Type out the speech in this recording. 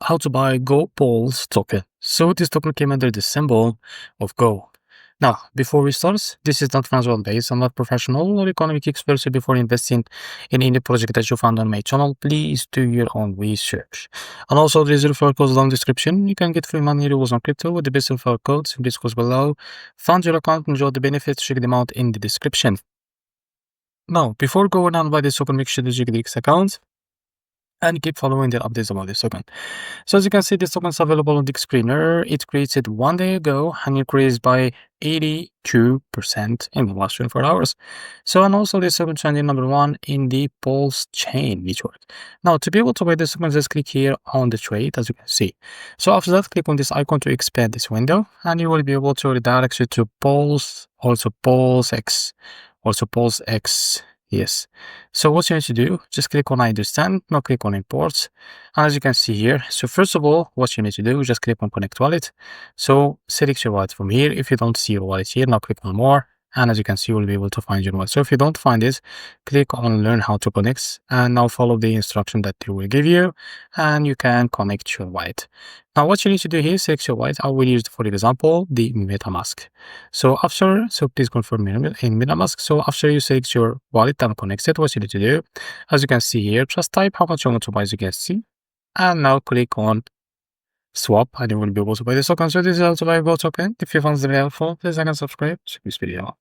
how to buy GoPulse token. So this token came under the symbol of Go. Now, before we start, this is not financial advice. I'm not professional or economic expert, so before investing in any project that you found on my channel, please do your own research. And also, there is a referral code down in the description. You can get free money rules on crypto with the best referral codes. This goes below. Fund your account, enjoy the benefits, check them out in the description. Now, before going on by this token, make sure that you get the account and keep following the updates about this token. So as you can see, this token is available on the screener. It created 1 day ago and increased by 82% in the last 24 hours. So, and also this token trending number 1 in the Pulse chain network. Now, to be able to buy this token, just click here on the trade, as you can see. So after that, click on this icon to expand this window, and you will be able to redirect you to Pulse, also Pulse X, Yes. So what you need to do, just click on I understand, now click on imports. And as you can see here, so first of all, what you need to do is just click on connect wallet. So select your wallet from here. If you don't see your wallet here, now click on more. And as you can see, you will be able to find your wallet. So if you don't find it, click on learn how to connect and now follow the instruction that they will give you and you can connect your wallet. Now what you need to do here, select your wallet. I will use, for example, the MetaMask. So please confirm in MetaMask. So after you select your wallet and connect it, what you need to do, as you can see here, just type how much you want to buy, as you can see, and now click on swap and you will be able to buy the token. So this is how to buy Go token. If you found this very helpful, please like and subscribe to this video.